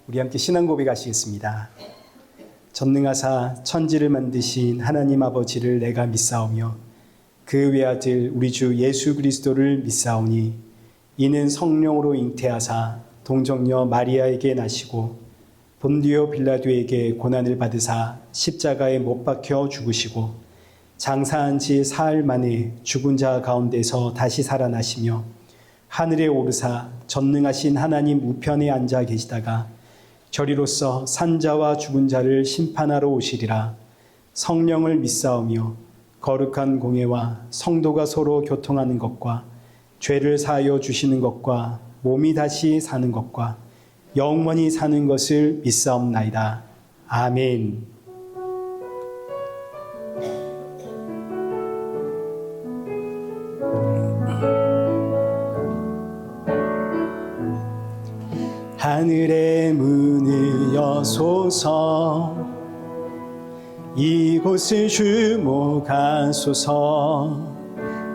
우리 함께 신앙 고백하시겠습니다. 전능하사 천지를 만드신 하나님 아버지를 내가 믿사오며 그 외아들 우리 주 예수 그리스도를 믿사오니 이는 성령으로 잉태하사 동정녀 마리아에게 나시고 본디오 빌라도에게 고난을 받으사 십자가에 못 박혀 죽으시고 장사한 지 사흘 만에 죽은 자 가운데서 다시 살아나시며 하늘에 오르사 전능하신 하나님 우편에 앉아 계시다가 저리로서 산자와 죽은 자를 심판하러 오시리라. 성령을 믿사오며 거룩한 공회와 성도가 서로 교통하는 것과 죄를 사하여 주시는 것과 몸이 다시 사는 것과 영원히 사는 것을 믿사옵나이다. 아멘. 하늘의 문을 여소서 이곳을 주목하소서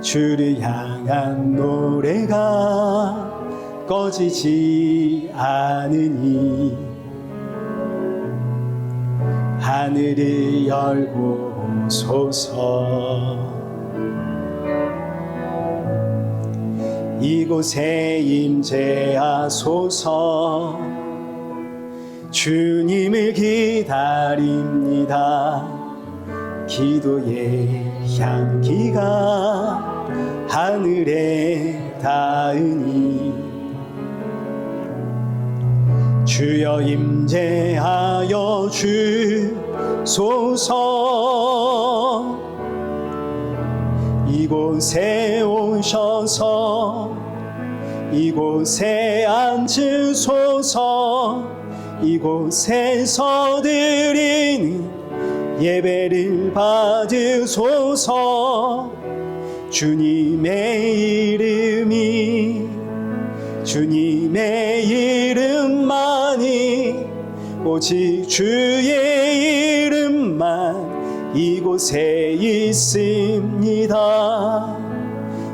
주를 향한 노래가 꺼지지 않으니 하늘을 열고 오소서 이곳에 임재하소서 주님을 기다립니다. 기도의 향기가 하늘에 닿으니 주여 임재하여 주소서 이곳에 오셔서 이곳에 앉으소서 이곳에서 드리는 예배를 받으소서 주님의 이름만이 오직 주의 이름만 이곳에 있습니다.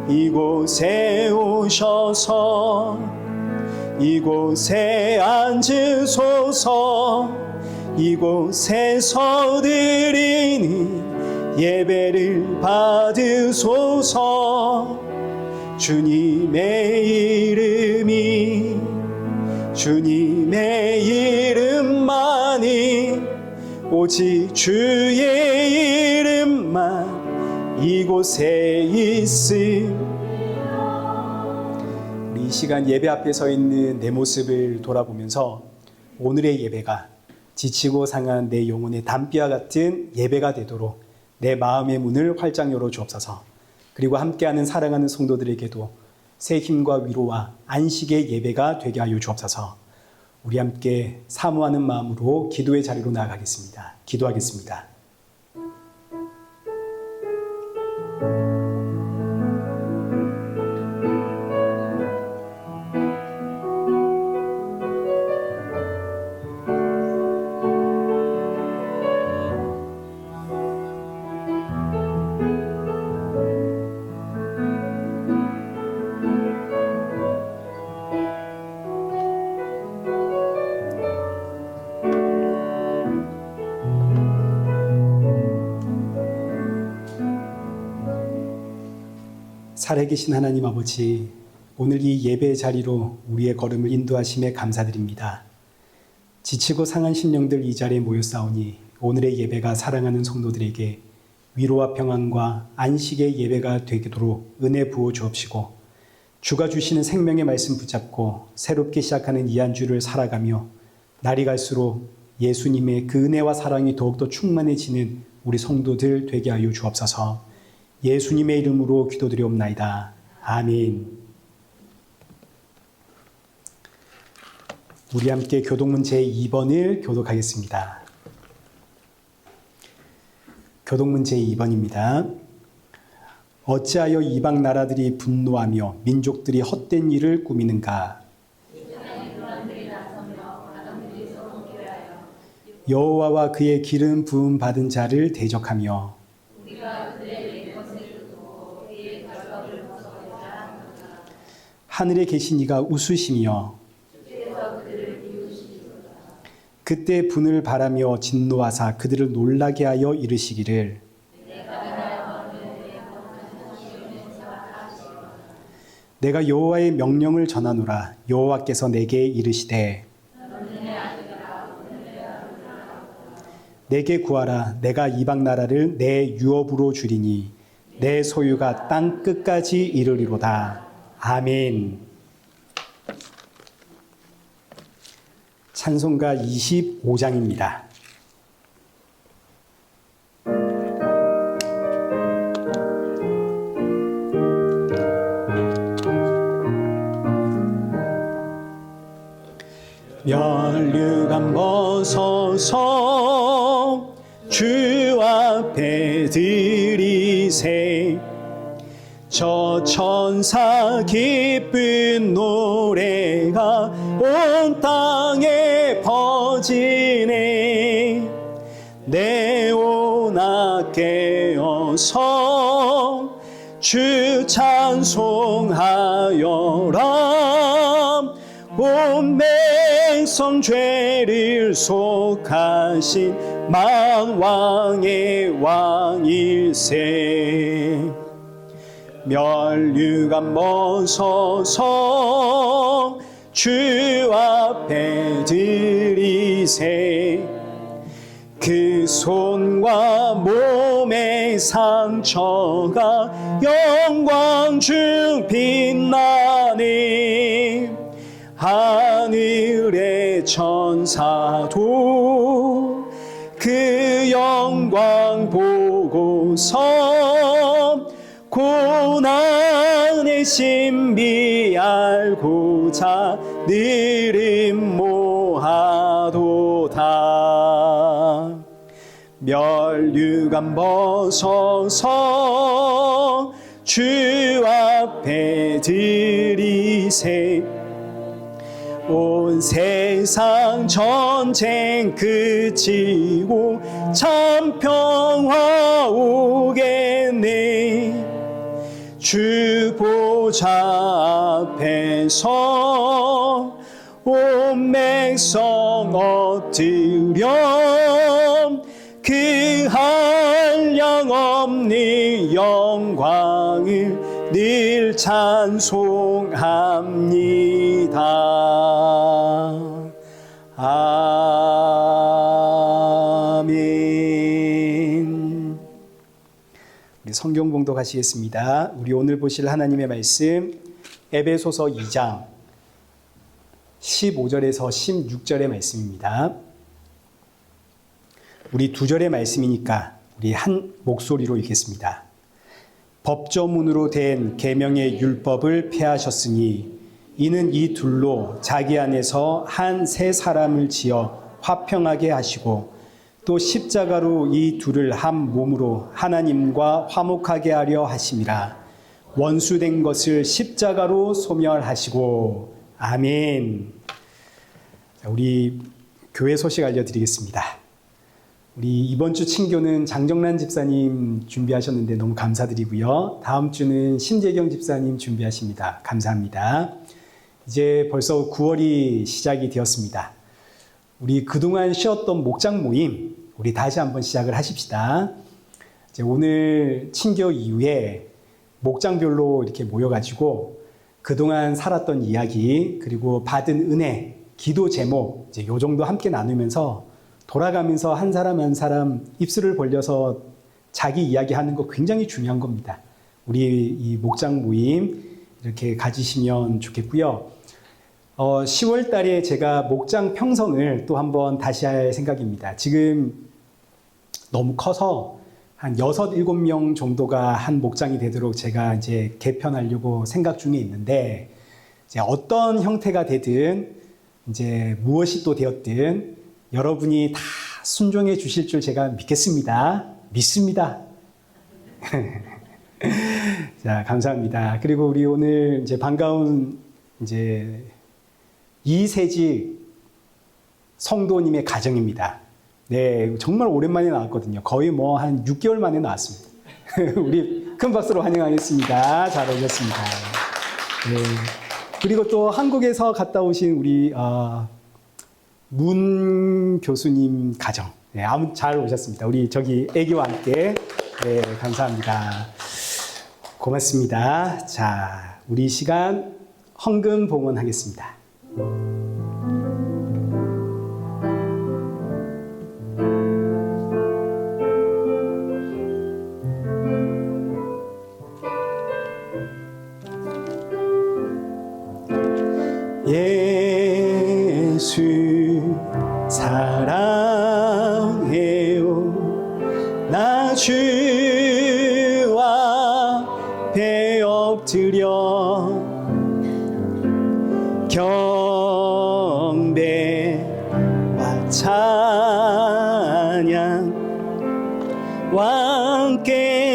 이곳에 오셔서 이곳에 앉으소서 이곳에서 드리는 예배를 받으소서 주님의 이름만이 오직 주의 이름만 이곳에 있음. 우리 이 시간 예배 앞에 서 있는 내 모습을 돌아보면서 오늘의 예배가 지치고 상한 내 영혼의 담비와 같은 예배가 되도록 내 마음의 문을 활짝 열어 주옵소서. 그리고 함께하는 사랑하는 성도들에게도 새 힘과 위로와 안식의 예배가 되게 하여 주옵소서. 우리 함께 사모하는 마음으로 기도의 자리로 나아가겠습니다. 기도하겠습니다. 살아계신 하나님 아버지, 오늘 이 예배의 자리로 우리의 걸음을 인도하심에 감사드립니다. 지치고 상한 심령들 이 자리에 모였사오니 오늘의 예배가 사랑하는 성도들에게 위로와 평안과 안식의 예배가 되도록 은혜 부어 주옵시고 주가 주시는 생명의 말씀 붙잡고 새롭게 시작하는 이 한 주를 살아가며 날이 갈수록 예수님의 그 은혜와 사랑이 더욱더 충만해지는 우리 성도들 되게 하여 주옵소서. 예수님의 이름으로 기도드리옵나이다. 아멘. 우리 함께 교독문 제2번을 교독하겠습니다. 교독문 제2번입니다. 어찌하여 이방 나라들이 분노하며 민족들이 헛된 일을 꾸미는가? 여호와와 그의 기름 부음 받은 자를 대적하며 하늘에 계신 이가 웃으시며 그때 분을 바라며 진노하사 그들을 놀라게 하여 이르시기를 내가 여호와의 명령을 전하노라. 여호와께서 내게 이르시되 내게 구하라. 내가 이방 나라를 내 유업으로 주리니 내 소유가 땅 끝까지 이르리로다. 아멘. 찬송가 25장입니다. 멸류관 벗어서 주 앞에 드리세. 저 천사 기쁜 노래가 온 땅에 퍼지네. 내오나 깨어서 주 찬송하여라. 온 백성 죄를 속하신 만왕의 왕일세. 멸류관 벗어서 주 앞에 드리세. 그 손과 몸의 상처가 영광 중 빛나네. 하늘의 천사도 그 영광 보고서 고난의 신비 알고자 늘 임모하도다. 멸류관 벗어서 주 앞에 드리세. 온 세상 전쟁 그치고 참 평화 오겠네. 주 보좌 앞에서 온 백성 엎드려 그 한량없는 영광을 늘 찬송합니다. 아멘. 우리 성경 봉독하시겠습니다. 우리 오늘 보실 하나님의 말씀 에베소서 2장 15절에서 16절의 말씀입니다. 우리 2절의 말씀이니까 우리 한 목소리로 읽겠습니다. 법조문으로 된 계명의 율법을 폐하셨으니 이는 이 둘로 자기 안에서 한 새 사람을 지어 화평하게 하시고 또 십자가로 이 둘을 한 몸으로 하나님과 화목하게 하려 하심이라. 원수된 것을 십자가로 소멸하시고. 아멘. 우리 교회 소식 알려드리겠습니다. 우리 이번 주 친교는 장정란 집사님 준비하셨는데 너무 감사드리고요. 다음 주는 신재경 집사님 준비하십니다. 감사합니다. 이제 벌써 9월이 시작이 되었습니다. 우리 그동안 쉬었던 목장 모임 우리 다시 한번 시작을 하십시다. 이제 오늘 친교 이후에 목장별로 이렇게 모여가지고 그동안 살았던 이야기 그리고 받은 은혜, 기도 제목 이제 요 정도 함께 나누면서 돌아가면서 한 사람 한 사람 입술을 벌려서 자기 이야기하는 거 굉장히 중요한 겁니다. 우리 이 목장 모임 이렇게 가지시면 좋겠고요. 10월 달에 제가 목장 평성을 또 한번 다시 할 생각입니다. 지금 너무 커서 한 6, 7명 정도가 한 목장이 되도록 제가 이제 개편하려고 생각 중에 있는데 이제 어떤 형태가 되든 이제 무엇이 또 되었든 여러분이 다 순종해 주실 줄 제가 믿겠습니다. 믿습니다. 자, 감사합니다. 그리고 우리 오늘 이제 반가운 이제 이세지 성도님의 가정입니다. 네, 정말 오랜만에 나왔거든요. 거의 뭐 한 6개월 만에 나왔습니다. 우리 큰 박수로 환영하겠습니다. 잘 오셨습니다. 네. 그리고 또 한국에서 갔다 오신 우리 문 교수님 가정. 네, 아무 잘 오셨습니다. 우리 저기 애기와 함께. 네, 감사합니다. 고맙습니다. 자, 우리 시간 헌금 봉헌하겠습니다. 예수 사랑해요. 나 주와 배 엎드려 경배와 찬양과 함께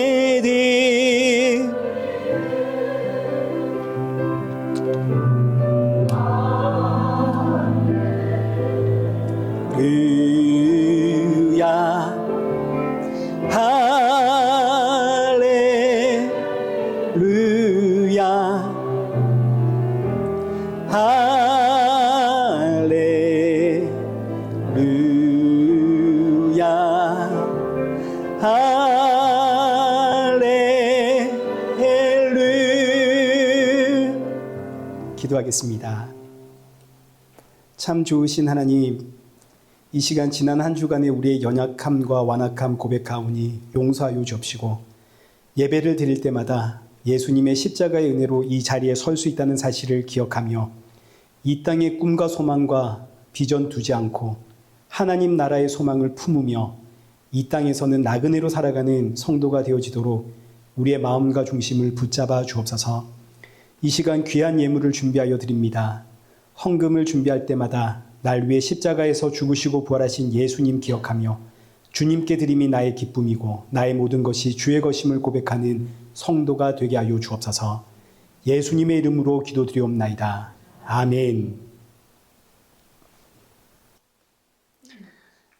기도하겠습니다. 참 좋으신 하나님, 이 시간 지난 한 주간의 우리의 연약함과 완악함 고백하오니 용서하여 주옵시고, 예배를 드릴 때마다 예수님의 십자가의 은혜로 이 자리에 설 수 있다는 사실을 기억하며 이 땅의 꿈과 소망과 비전 두지 않고 하나님 나라의 소망을 품으며 이 땅에서는 나그네로 살아가는 성도가 되어지도록 우리의 마음과 중심을 붙잡아 주옵소서. 이 시간 귀한 예물을 준비하여 드립니다. 헌금을 준비할 때마다 날 위해 십자가에서 죽으시고 부활하신 예수님 기억하며 주님께 드림이 나의 기쁨이고 나의 모든 것이 주의 것임을 고백하는 성도가 되게 하여 주옵소서. 예수님의 이름으로 기도드리옵나이다. 아멘.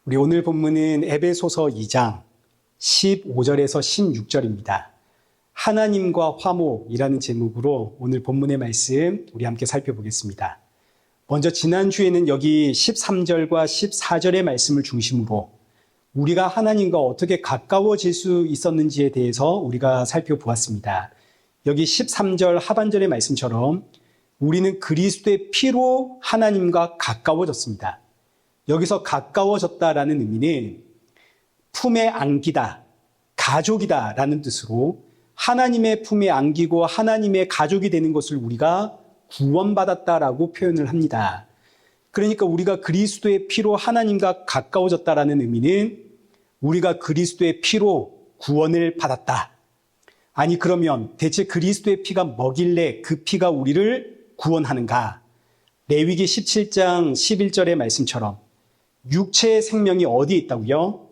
우리 오늘 본문은 에베소서 2장 15절에서 16절입니다. 하나님과 화목이라는 제목으로 오늘 본문의 말씀 우리 함께 살펴보겠습니다. 먼저 지난주에는 여기 13절과 14절의 말씀을 중심으로 우리가 하나님과 어떻게 가까워질 수 있었는지에 대해서 우리가 살펴보았습니다. 여기 13절 하반절의 말씀처럼 우리는 그리스도의 피로 하나님과 가까워졌습니다. 여기서 가까워졌다라는 의미는 품에 안기다, 가족이다 라는 뜻으로 하나님의 품에 안기고 하나님의 가족이 되는 것을 우리가 구원받았다라고 표현을 합니다. 그러니까 우리가 그리스도의 피로 하나님과 가까워졌다라는 의미는 우리가 그리스도의 피로 구원을 받았다. 아니 그러면 대체 그리스도의 피가 뭐길래 그 피가 우리를 구원하는가? 레위기 17장 11절의 말씀처럼 육체의 생명이 어디에 있다고요?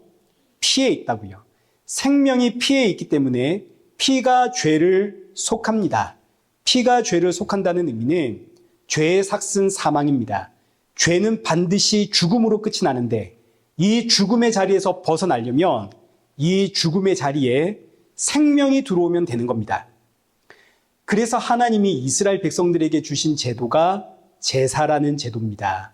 피에 있다고요. 생명이 피에 있기 때문에 피가 죄를 속합니다. 피가 죄를 속한다는 의미는 죄의 삭은 사망입니다. 죄는 반드시 죽음으로 끝이 나는데 이 죽음의 자리에서 벗어나려면 이 죽음의 자리에 생명이 들어오면 되는 겁니다. 그래서 하나님이 이스라엘 백성들에게 주신 제도가 제사라는 제도입니다.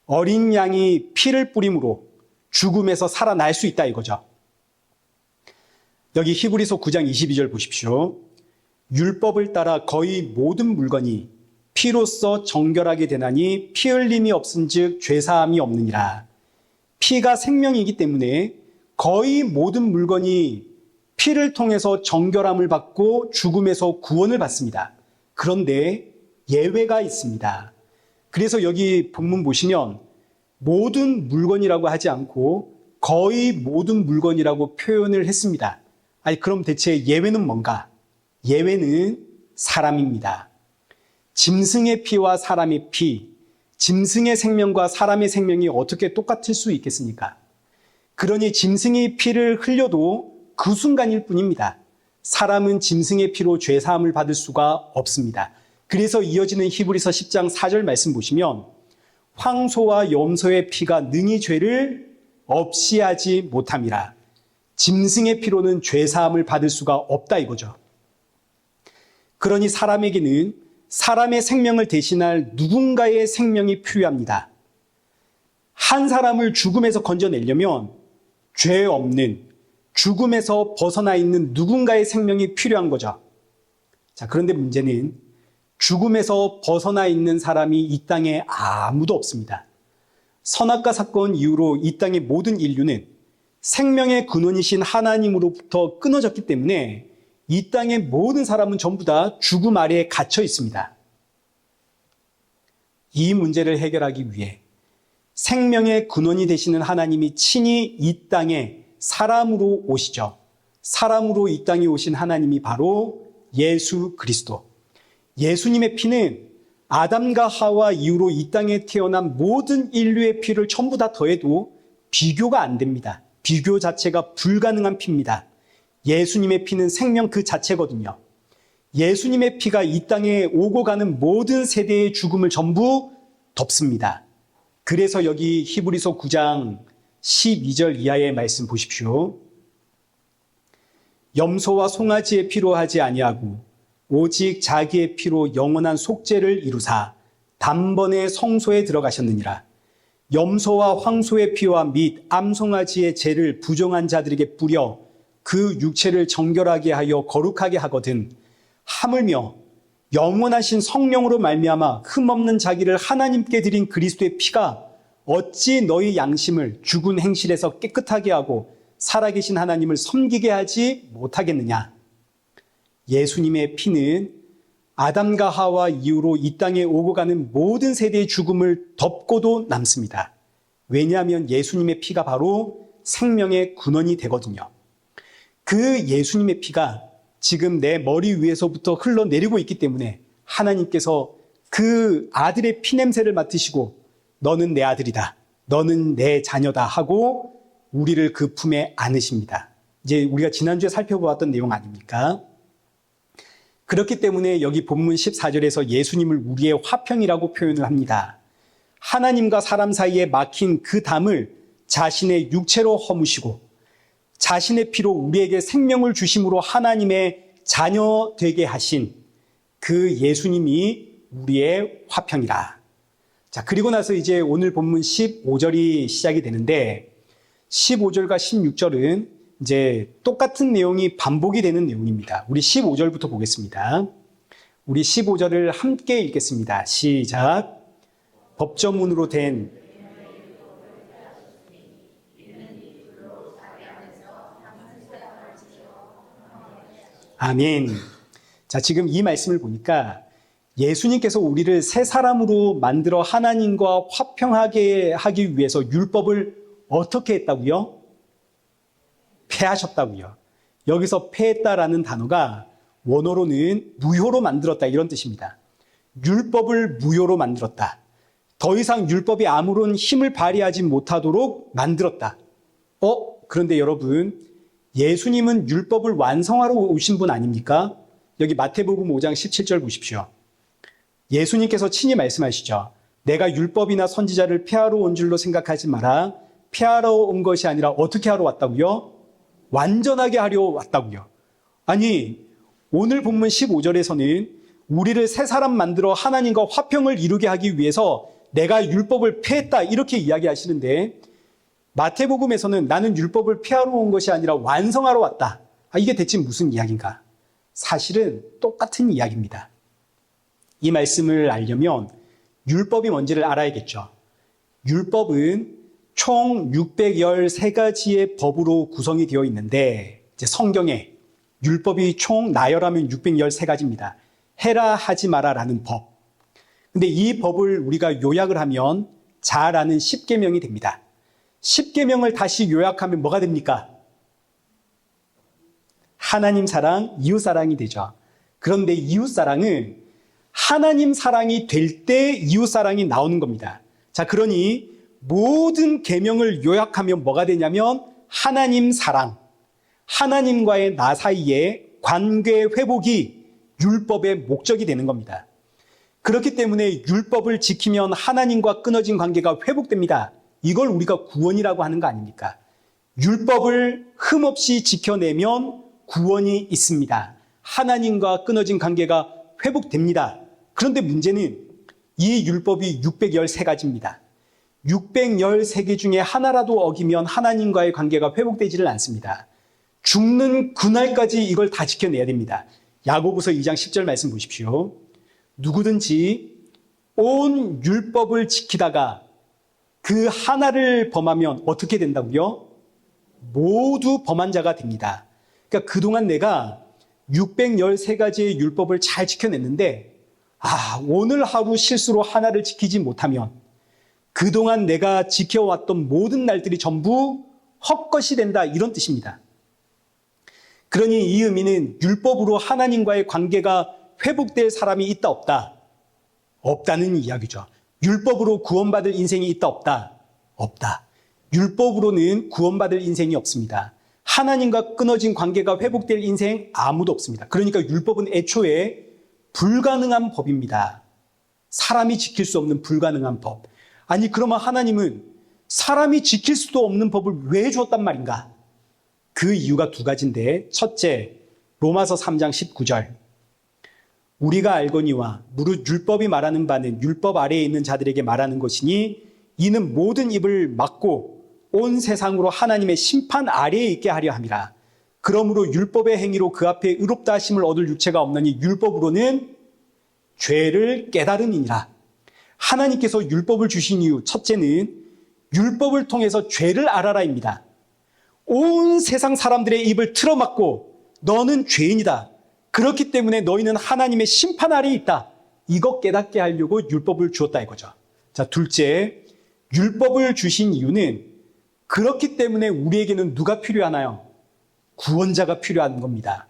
어린 양이 피를 뿌림으로 죽음에서 살아날 수 있다 이거죠. 여기 히브리서 9장 22절 보십시오. 율법을 따라 거의 모든 물건이 피로써 정결하게 되나니 피 흘림이 없은즉 죄사함이 없느니라. 피가 생명이기 때문에 거의 모든 물건이 피를 통해서 정결함을 받고 죽음에서 구원을 받습니다. 그런데 예외가 있습니다. 그래서 여기 본문 보시면 모든 물건이라고 하지 않고 거의 모든 물건이라고 표현을 했습니다. 아니 그럼 대체 예외는 뭔가? 예외는 사람입니다. 짐승의 피와 사람의 피, 짐승의 생명과 사람의 생명이 어떻게 똑같을 수 있겠습니까? 그러니 짐승의 피를 흘려도 그 순간일 뿐입니다. 사람은 짐승의 피로 죄사함을 받을 수가 없습니다. 그래서 이어지는 히브리서 10장 4절 말씀 보시면 황소와 염소의 피가 능히 죄를 없이 하지 못함이라. 짐승의 피로는 죄사함을 받을 수가 없다 이거죠. 그러니 사람에게는 사람의 생명을 대신할 누군가의 생명이 필요합니다. 한 사람을 죽음에서 건져내려면 죄 없는, 죽음에서 벗어나 있는 누군가의 생명이 필요한 거죠. 자, 그런데 문제는 죽음에서 벗어나 있는 사람이 이 땅에 아무도 없습니다. 선악과 사건 이후로 이 땅의 모든 인류는 생명의 근원이신 하나님으로부터 끊어졌기 때문에 이 땅의 모든 사람은 전부 다 죽음 아래에 갇혀 있습니다. 이 문제를 해결하기 위해 생명의 근원이 되시는 하나님이 친히 이 땅에 사람으로 오시죠. 사람으로 이 땅에 오신 하나님이 바로 예수 그리스도. 예수님의 피는 아담과 하와 이후로 이 땅에 태어난 모든 인류의 피를 전부 다 더해도 비교가 안 됩니다. 비교 자체가 불가능한 피입니다. 예수님의 피는 생명 그 자체거든요. 예수님의 피가 이 땅에 오고 가는 모든 세대의 죽음을 전부 덮습니다. 그래서 여기 히브리서 9장 12절 이하의 말씀 보십시오. 염소와 송아지의 피로 하지 아니하고 오직 자기의 피로 영원한 속죄를 이루사 단번에 성소에 들어가셨느니라. 염소와 황소의 피와 및 암송아지의 죄를 부정한 자들에게 뿌려 그 육체를 정결하게 하여 거룩하게 하거든 하물며 영원하신 성령으로 말미암아 흠없는 자기를 하나님께 드린 그리스도의 피가 어찌 너희 양심을 죽은 행실에서 깨끗하게 하고 살아계신 하나님을 섬기게 하지 못하겠느냐. 예수님의 피는 아담과 하와 이후로 이 땅에 오고 가는 모든 세대의 죽음을 덮고도 남습니다. 왜냐하면 예수님의 피가 바로 생명의 근원이 되거든요. 그 예수님의 피가 지금 내 머리 위에서부터 흘러내리고 있기 때문에 하나님께서 그 아들의 피냄새를 맡으시고 너는 내 아들이다, 너는 내 자녀다 하고 우리를 그 품에 안으십니다. 이제 우리가 지난주에 살펴보았던 내용 아닙니까? 그렇기 때문에 여기 본문 14절에서 예수님을 우리의 화평이라고 표현을 합니다. 하나님과 사람 사이에 막힌 그 담을 자신의 육체로 허무시고 자신의 피로 우리에게 생명을 주심으로 하나님의 자녀 되게 하신 그 예수님이 우리의 화평이라. 자, 그리고 나서 이제 오늘 본문 15절이 시작이 되는데 15절과 16절은 이제 똑같은 내용이 반복이 되는 내용입니다. 우리 15절부터 보겠습니다. 우리 15절을 함께 읽겠습니다. 시작. 법조문으로 된 아멘. 자, 지금 이 말씀을 보니까 예수님께서 우리를 새 사람으로 만들어 하나님과 화평하게 하기 위해서 율법을 어떻게 했다고요? 폐하셨다고요. 여기서 폐했다라는 단어가 원어로는 무효로 만들었다 이런 뜻입니다. 율법을 무효로 만들었다. 더 이상 율법이 아무런 힘을 발휘하지 못하도록 만들었다. 그런데 여러분, 예수님은 율법을 완성하러 오신 분 아닙니까? 여기 마태복음 5장 17절 보십시오. 예수님께서 친히 말씀하시죠. 내가 율법이나 선지자를 폐하러 온 줄로 생각하지 마라. 폐하러 온 것이 아니라 어떻게 하러 왔다고요? 완전하게 하려 왔다고요. 아니, 오늘 본문 15절에서는 우리를 새 사람 만들어 하나님과 화평을 이루게 하기 위해서 내가 율법을 폐했다 이렇게 이야기하시는데 마태복음에서는 나는 율법을 폐하러 온 것이 아니라 완성하러 왔다. 이게 대체 무슨 이야기인가? 사실은 똑같은 이야기입니다. 이 말씀을 알려면 율법이 뭔지를 알아야겠죠. 율법은 총 613가지의 법으로 구성이 되어 있는데 이제 성경에 율법이 총 나열하면 613가지입니다. 해라 하지 마라라는 법. 근데 이 법을 우리가 요약을 하면 잘 아는 10계명이 됩니다. 10계명을 다시 요약하면 뭐가 됩니까? 하나님 사랑, 이웃 사랑이 되죠. 그런데 이웃 사랑은 하나님 사랑이 될 때 이웃 사랑이 나오는 겁니다. 자, 그러니 모든 계명을 요약하면 뭐가 되냐면 하나님 사랑, 하나님과의 나 사이의 관계 회복이 율법의 목적이 되는 겁니다. 그렇기 때문에 율법을 지키면 하나님과 끊어진 관계가 회복됩니다. 이걸 우리가 구원이라고 하는 거 아닙니까? 율법을 흠없이 지켜내면 구원이 있습니다. 하나님과 끊어진 관계가 회복됩니다. 그런데 문제는 이 율법이 613가지입니다. 613개 중에 하나라도 어기면 하나님과의 관계가 회복되지를 않습니다. 죽는 그날까지 이걸 다 지켜내야 됩니다. 야고보서 2장 10절 말씀 보십시오. 누구든지 온 율법을 지키다가 그 하나를 범하면 어떻게 된다고요? 모두 범한 자가 됩니다. 그러니까 그동안 내가 613가지의 율법을 잘 지켜냈는데 오늘 하루 실수로 하나를 지키지 못하면 그동안 내가 지켜왔던 모든 날들이 전부 헛것이 된다, 이런 뜻입니다. 그러니 이 의미는 율법으로 하나님과의 관계가 회복될 사람이 있다 없다? 없다는 이야기죠. 율법으로 구원받을 인생이 있다 없다? 없다. 율법으로는 구원받을 인생이 없습니다. 하나님과 끊어진 관계가 회복될 인생 아무도 없습니다. 그러니까 율법은 애초에 불가능한 법입니다. 사람이 지킬 수 없는 불가능한 법. 아니 그러면 하나님은 사람이 지킬 수도 없는 법을 왜 줬단 말인가? 그 이유가 두 가지인데, 첫째, 로마서 3장 19절. 우리가 알거니와 무릇 율법이 말하는 바는 율법 아래에 있는 자들에게 말하는 것이니 이는 모든 입을 막고 온 세상으로 하나님의 심판 아래에 있게 하려 함이라. 그러므로 율법의 행위로 그 앞에 의롭다 하심을 얻을 육체가 없나니 율법으로는 죄를 깨달음이니라. 하나님께서 율법을 주신 이유, 첫째는 율법을 통해서 죄를 알아라입니다. 온 세상 사람들의 입을 틀어막고 너는 죄인이다. 그렇기 때문에 너희는 하나님의 심판 아래에 있다. 이거 깨닫게 하려고 율법을 주었다 이거죠. 자, 둘째, 율법을 주신 이유는 그렇기 때문에 우리에게는 누가 필요하나요? 구원자가 필요한 겁니다.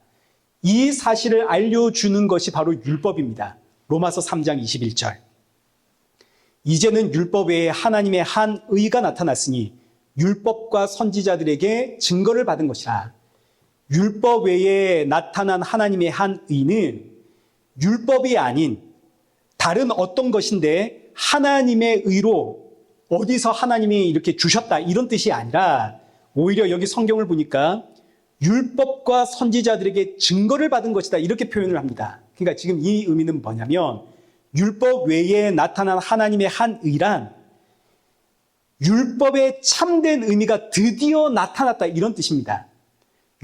이 사실을 알려주는 것이 바로 율법입니다. 로마서 3장 21절. 이제는 율법 외에 하나님의 한 의가 나타났으니 율법과 선지자들에게 증거를 받은 것이라. 율법 외에 나타난 하나님의 한 의는 율법이 아닌 다른 어떤 것인데 하나님의 의로 어디서 하나님이 이렇게 주셨다, 이런 뜻이 아니라 오히려 여기 성경을 보니까 율법과 선지자들에게 증거를 받은 것이다, 이렇게 표현을 합니다. 그러니까 지금 이 의미는 뭐냐면 율법 외에 나타난 하나님의 한 의란 율법의 참된 의미가 드디어 나타났다, 이런 뜻입니다.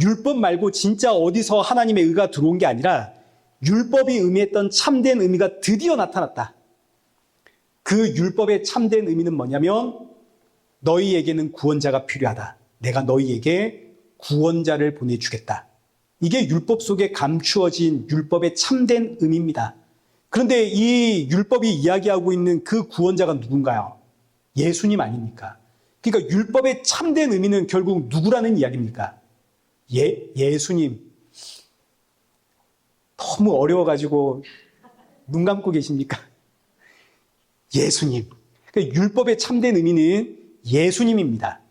율법 말고 진짜 어디서 하나님의 의가 들어온 게 아니라 율법이 의미했던 참된 의미가 드디어 나타났다. 그 율법의 참된 의미는 뭐냐면 너희에게는 구원자가 필요하다. 내가 너희에게 구원자를 보내주겠다. 이게 율법 속에 감추어진 율법의 참된 의미입니다. 그런데 이 율법이 이야기하고 있는 그 구원자가 누군가요? 예수님 아닙니까? 그러니까 율법의 참된 의미는 결국 누구라는 이야기입니까? 예수님. 너무 어려워가지고 눈 감고 계십니까? 예수님. 그러니까 율법의 참된 의미는 예수님입니다.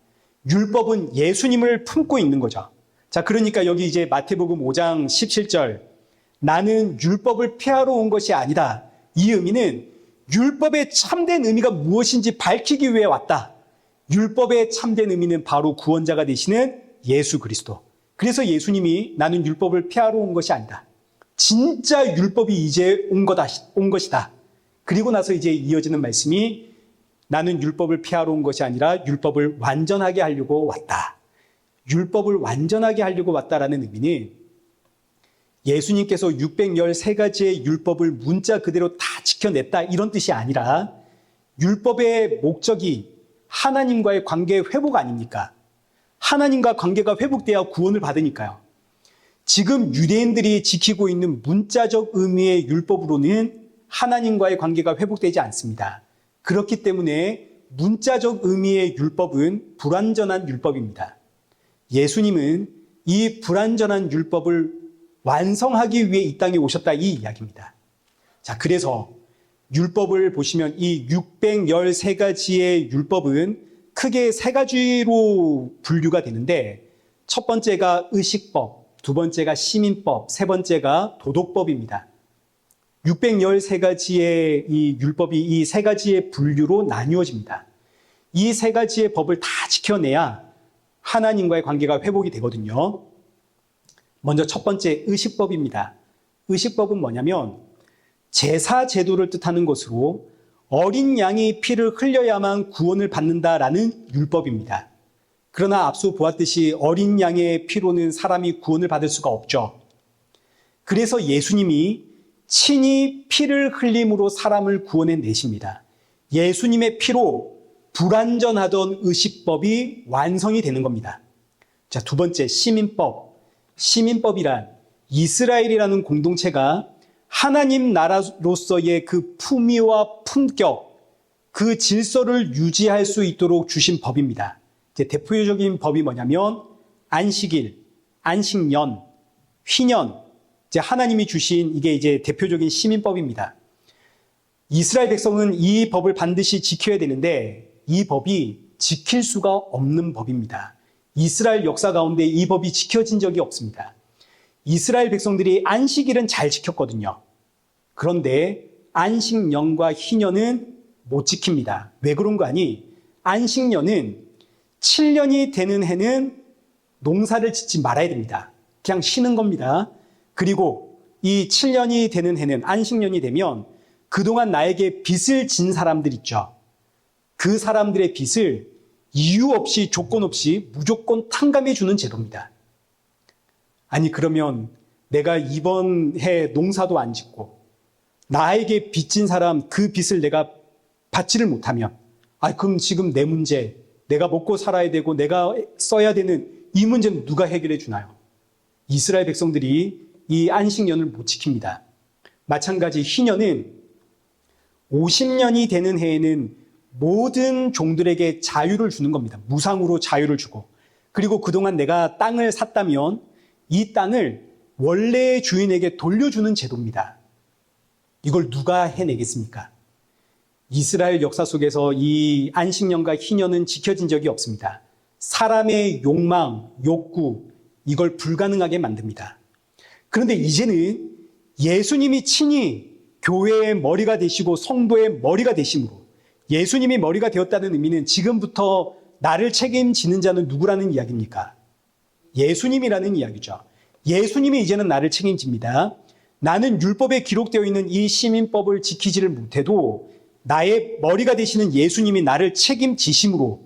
율법은 예수님을 품고 있는 거죠. 자, 그러니까 여기 이제 마태복음 5장 17절. 나는 율법을 폐하러 온 것이 아니다. 이 의미는 율법의 참된 의미가 무엇인지 밝히기 위해 왔다. 율법의 참된 의미는 바로 구원자가 되시는 예수 그리스도. 그래서 예수님이 나는 율법을 폐하러 온 것이 아니다. 진짜 율법이 이제 온 것이다. 그리고 나서 이제 이어지는 말씀이 나는 율법을 폐하러 온 것이 아니라 율법을 완전하게 하려고 왔다. 율법을 완전하게 하려고 왔다라는 의미는 예수님께서 613가지의 율법을 문자 그대로 다 지켜냈다, 이런 뜻이 아니라 율법의 목적이 하나님과의 관계 회복 아닙니까? 하나님과 관계가 회복돼야 구원을 받으니까요. 지금 유대인들이 지키고 있는 문자적 의미의 율법으로는 하나님과의 관계가 회복되지 않습니다. 그렇기 때문에 문자적 의미의 율법은 불완전한 율법입니다. 예수님은 이 불완전한 율법을 완성하기 위해 이 땅에 오셨다, 이 이야기입니다. 자, 그래서 율법을 보시면 이 613가지의 율법은 크게 세 가지로 분류가 되는데, 첫 번째가 의식법, 두 번째가 시민법, 세 번째가 도덕법입니다. 613가지의 이 율법이 이 세 가지의 분류로 나뉘어집니다. 이 세 가지의 법을 다 지켜내야 하나님과의 관계가 회복이 되거든요. 먼저 첫 번째 의식법입니다. 의식법은 뭐냐면 제사 제도를 뜻하는 것으로 어린 양의 피를 흘려야만 구원을 받는다라는 율법입니다. 그러나 앞서 보았듯이 어린 양의 피로는 사람이 구원을 받을 수가 없죠. 그래서 예수님이 친히 피를 흘림으로 사람을 구원해 내십니다. 예수님의 피로 불완전하던 의식법이 완성이 되는 겁니다. 자, 두 번째, 시민법. 시민법이란 이스라엘이라는 공동체가 하나님 나라로서의 그 품위와 품격, 그 질서를 유지할 수 있도록 주신 법입니다. 이제 대표적인 법이 뭐냐면 안식일, 안식년, 휘년, 이제 하나님이 주신 이게 이제 대표적인 시민법입니다. 이스라엘 백성은 이 법을 반드시 지켜야 되는데 이 법이 지킬 수가 없는 법입니다. 이스라엘 역사 가운데 이 법이 지켜진 적이 없습니다. 이스라엘 백성들이 안식일은 잘 지켰거든요. 그런데 안식년과 희년은 못 지킵니다. 왜 그런 거 아니? 안식년은 7년이 되는 해는 농사를 짓지 말아야 됩니다. 그냥 쉬는 겁니다. 그리고 이 7년이 되는 해는 안식년이 되면 그동안 나에게 빚을 진 사람들 있죠. 그 사람들의 빚을 이유 없이 조건 없이 무조건 탕감해 주는 제도입니다. 아니 그러면 내가 이번 해 농사도 안 짓고 나에게 빚진 사람 그 빚을 내가 받지를 못하면 그럼 지금 내 문제, 내가 먹고 살아야 되고 내가 써야 되는 이 문제는 누가 해결해 주나요? 이스라엘 백성들이 이 안식년을 못 지킵니다. 마찬가지 희년은 50년이 되는 해에는 모든 종들에게 자유를 주는 겁니다. 무상으로 자유를 주고. 그리고 그동안 내가 땅을 샀다면 이 땅을 원래의 주인에게 돌려주는 제도입니다. 이걸 누가 해내겠습니까? 이스라엘 역사 속에서 이 안식년과 희년은 지켜진 적이 없습니다. 사람의 욕망, 욕구, 이걸 불가능하게 만듭니다. 그런데 이제는 예수님이 친히 교회의 머리가 되시고 성도의 머리가 되심으로 예수님이 머리가 되었다는 의미는 지금부터 나를 책임지는 자는 누구라는 이야기입니까? 예수님이라는 이야기죠. 예수님이 이제는 나를 책임집니다. 나는 율법에 기록되어 있는 이 시민법을 지키지를 못해도 나의 머리가 되시는 예수님이 나를 책임지심으로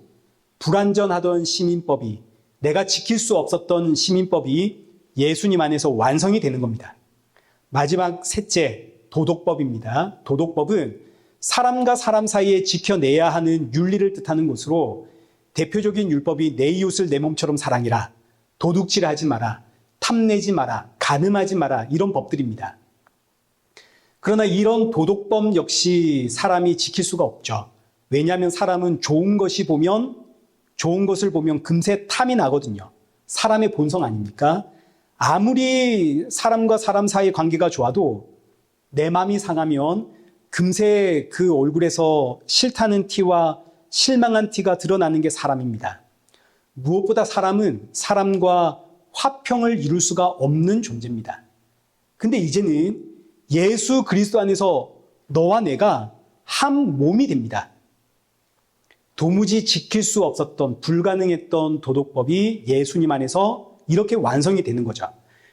불완전하던 시민법이, 내가 지킬 수 없었던 시민법이 예수님 안에서 완성이 되는 겁니다. 마지막 셋째, 도덕법입니다. 도덕법은 사람과 사람 사이에 지켜내야 하는 윤리를 뜻하는 것으로 대표적인 율법이 내 이웃을 내 몸처럼 사랑해라, 도둑질하지 마라, 탐내지 마라, 간음하지 마라, 이런 법들입니다. 그러나 이런 도덕법 역시 사람이 지킬 수가 없죠. 왜냐하면 사람은 좋은 것을 보면 금세 탐이 나거든요. 사람의 본성 아닙니까? 아무리 사람과 사람 사이의 관계가 좋아도 내 마음이 상하면 금세 그 얼굴에서 싫다는 티와 실망한 티가 드러나는 게 사람입니다. 무엇보다 사람은 사람과 화평을 이룰 수가 없는 존재입니다. 근데 이제는 예수 그리스도 안에서 너와 내가 한 몸이 됩니다. 도무지 지킬 수 없었던, 불가능했던 도덕법이 예수님 안에서 이렇게 완성이 되는 거죠.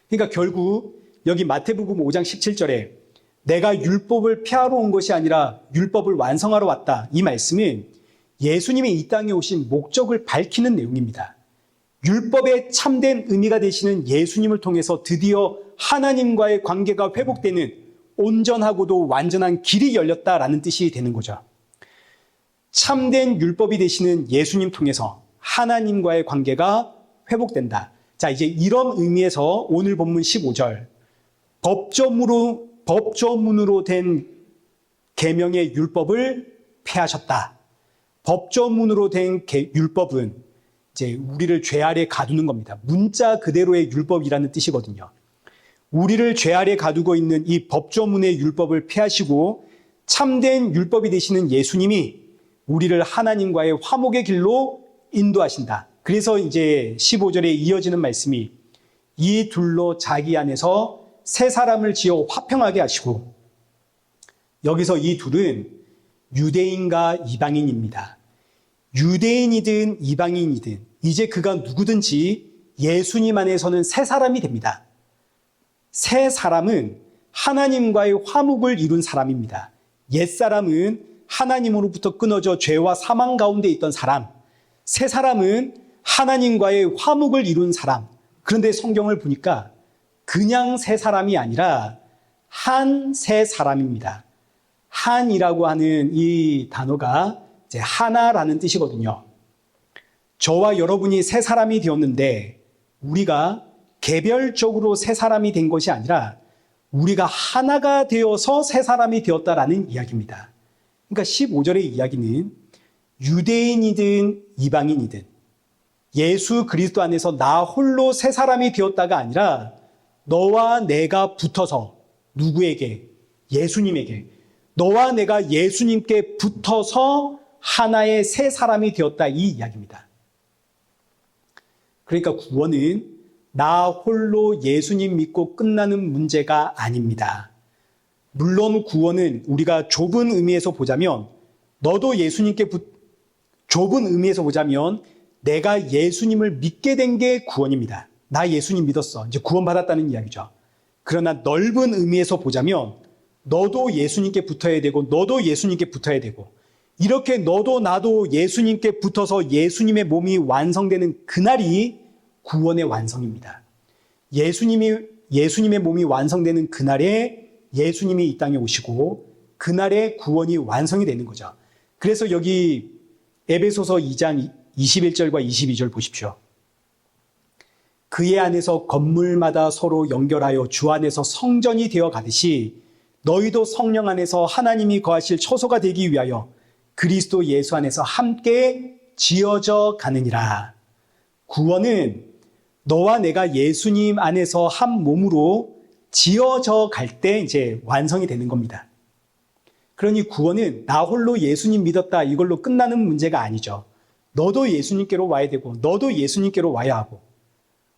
그러니까 결국 여기 마태복음 5장 17절에 내가 율법을 폐하러 온 것이 아니라 율법을 완성하러 왔다, 이 말씀은 예수님이 이 땅에 오신 목적을 밝히는 내용입니다. 율법의 참된 의미가 되시는 예수님을 통해서 드디어 하나님과의 관계가 회복되는 온전하고도 완전한 길이 열렸다라는 뜻이 되는 거죠. 참된 율법이 되시는 예수님 통해서 하나님과의 관계가 회복된다. 자, 이제 이런 의미에서 오늘 본문 15절, 법조문으로 된 계명의 율법을 폐하셨다. 법조문으로 된 율법은 이제 우리를 죄 아래 가두는 겁니다. 문자 그대로의 율법이라는 뜻이거든요. 우리를 죄 아래 가두고 있는 이 법조문의 율법을 폐하시고 참된 율법이 되시는 예수님이 우리를 하나님과의 화목의 길로 인도하신다. 그래서 이제 15절에 이어지는 말씀이 이 둘로 자기 안에서 새 사람을 지어 화평하게 하시고, 여기서 이 둘은 유대인과 이방인입니다. 유대인이든 이방인이든 이제 그가 누구든지 예수님 안에서는 새 사람이 됩니다. 새 사람은 하나님과의 화목을 이룬 사람입니다. 옛사람은 하나님으로부터 끊어져 죄와 사망 가운데 있던 사람, 새 사람은 하나님과의 화목을 이룬 사람. 그런데 성경을 보니까 그냥 새 사람이 아니라 한 새 사람입니다. 한이라고 하는 이 단어가 이제 하나라는 뜻이거든요. 저와 여러분이 새 사람이 되었는데 우리가 개별적으로 새 사람이 된 것이 아니라 우리가 하나가 되어서 새 사람이 되었다라는 이야기입니다. 그러니까 15절의 이야기는 유대인이든 이방인이든 예수 그리스도 안에서 나 홀로 새 사람이 되었다가 아니라 너와 내가 붙어서 누구에게? 예수님에게. 너와 내가 예수님께 붙어서 하나의 새 사람이 되었다, 이 이야기입니다. 그러니까 구원은 나 홀로 예수님 믿고 끝나는 문제가 아닙니다. 물론 구원은 우리가 좁은 의미에서 보자면 좁은 의미에서 보자면 내가 예수님을 믿게 된 게 구원입니다. 나 예수님 믿었어. 이제 구원받았다는 이야기죠. 그러나 넓은 의미에서 보자면 너도 예수님께 붙어야 되고 너도 예수님께 붙어야 되고 이렇게 너도 나도 예수님께 붙어서 예수님의 몸이 완성되는 그날이 구원의 완성입니다. 예수님의 몸이 완성되는 그날에 예수님이 이 땅에 오시고 그날에 구원이 완성이 되는 거죠. 그래서 여기 에베소서 2장 21절과 22절 보십시오. 그의 안에서 건물마다 서로 연결하여 주 안에서 성전이 되어 가듯이 너희도 성령 안에서 하나님이 거하실 처소가 되기 위하여 그리스도 예수 안에서 함께 지어져 가느니라. 구원은 너와 내가 예수님 안에서 한 몸으로 지어져 갈 때 이제 완성이 되는 겁니다. 그러니 구원은 나 홀로 예수님 믿었다 이걸로 끝나는 문제가 아니죠. 너도 예수님께로 와야 되고 너도 예수님께로 와야 하고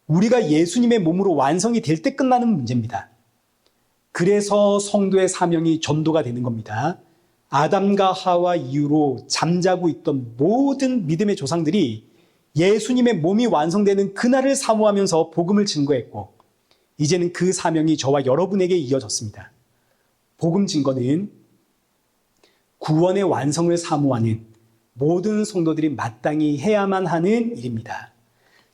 우리가 예수님의 몸으로 완성이 될 때 끝나는 문제입니다. 그래서 성도의 사명이 전도가 되는 겁니다. 아담과 하와 이후로 잠자고 있던 모든 믿음의 조상들이 예수님의 몸이 완성되는 그날을 사모하면서 복음을 증거했고 이제는 그 사명이 저와 여러분에게 이어졌습니다. 복음 증거는 구원의 완성을 사모하는 모든 성도들이 마땅히 해야만 하는 일입니다.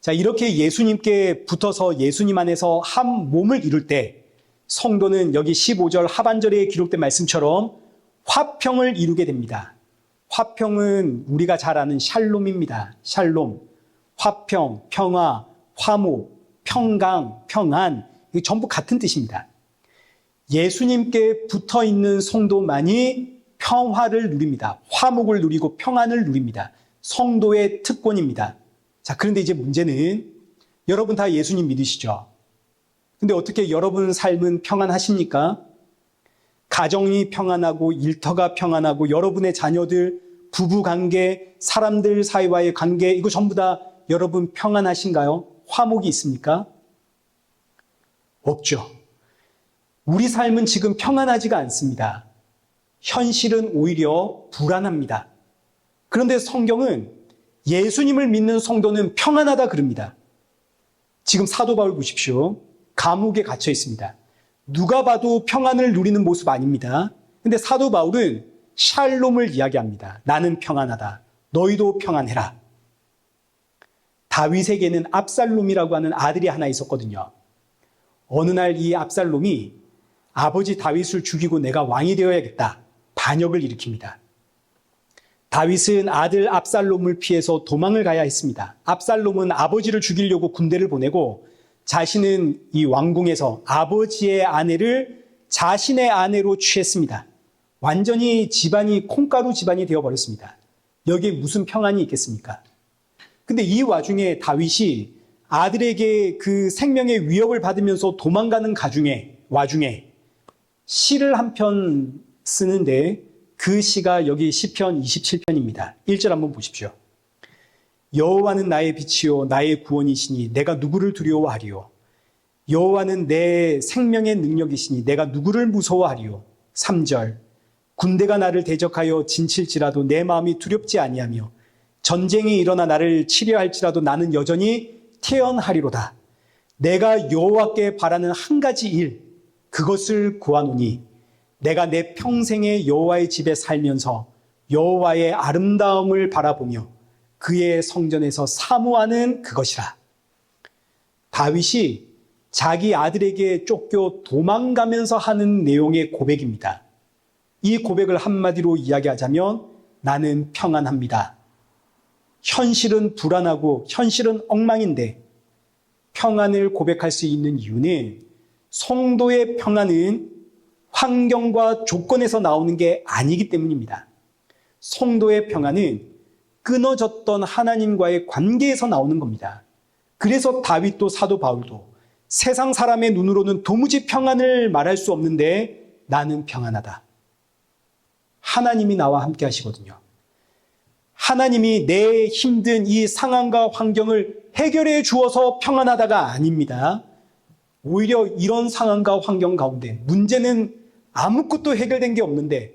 자, 이렇게 예수님께 붙어서 예수님 안에서 한 몸을 이룰 때 성도는 여기 15절 하반절에 기록된 말씀처럼 화평을 이루게 됩니다. 화평은 우리가 잘 아는 샬롬입니다. 샬롬, 화평, 평화, 화목, 평강, 평안, 이게 전부 같은 뜻입니다. 예수님께 붙어 있는 성도만이 평화를 누립니다. 화목을 누리고 평안을 누립니다. 성도의 특권입니다. 자, 그런데 이제 문제는 여러분 다 예수님 믿으시죠? 근데 어떻게 여러분 삶은 평안하십니까? 가정이 평안하고 일터가 평안하고 여러분의 자녀들, 부부관계, 사람들 사이와의 관계 이거 전부 다 여러분 평안하신가요? 화목이 있습니까? 없죠. 우리 삶은 지금 평안하지가 않습니다. 현실은 오히려 불안합니다. 그런데 성경은 예수님을 믿는 성도는 평안하다 그럽니다. 지금 사도 바울 보십시오. 감옥에 갇혀 있습니다. 누가 봐도 평안을 누리는 모습 아닙니다. 근데 사도 바울은 샬롬을 이야기합니다. 나는 평안하다. 너희도 평안해라. 다윗에게는 압살롬이라고 하는 아들이 하나 있었거든요. 어느 날 이 압살롬이 아버지 다윗을 죽이고 내가 왕이 되어야겠다. 반역을 일으킵니다. 다윗은 아들 압살롬을 피해서 도망을 가야 했습니다. 압살롬은 아버지를 죽이려고 군대를 보내고 자신은 이 왕궁에서 아버지의 아내를 자신의 아내로 취했습니다. 완전히 집안이 콩가루 집안이 되어버렸습니다. 여기에 무슨 평안이 있겠습니까? 근데 이 와중에 다윗이 아들에게 그 생명의 위협을 받으면서 도망가는 와중에 시를 한 편 쓰는데 그 시가 여기 시편 27편입니다. 1절 한번 보십시오. 여호와는 나의 빛이요 나의 구원이시니 내가 누구를 두려워하리요. 여호와는 내 생명의 능력이시니 내가 누구를 무서워하리요. 3절 군대가 나를 대적하여 진칠지라도 내 마음이 두렵지 아니하며 전쟁이 일어나 나를 치려 할지라도 나는 여전히 태연하리로다. 내가 여호와께 바라는 한 가지 일 그것을 구하노니 내가 내 평생에 여호와의 집에 살면서 여호와의 아름다움을 바라보며 그의 성전에서 사모하는 그것이라. 다윗이 자기 아들에게 쫓겨 도망가면서 하는 내용의 고백입니다. 이 고백을 한마디로 이야기하자면 나는 평안합니다. 현실은 불안하고 현실은 엉망인데 평안을 고백할 수 있는 이유는 성도의 평안은 환경과 조건에서 나오는 게 아니기 때문입니다. 성도의 평안은 끊어졌던 하나님과의 관계에서 나오는 겁니다. 그래서 다윗도 사도 바울도 세상 사람의 눈으로는 도무지 평안을 말할 수 없는데 나는 평안하다. 하나님이 나와 함께 하시거든요. 하나님이 내 힘든 이 상황과 환경을 해결해 주어서 평안하다가 아닙니다. 오히려 이런 상황과 환경 가운데 문제는 아무것도 해결된 게 없는데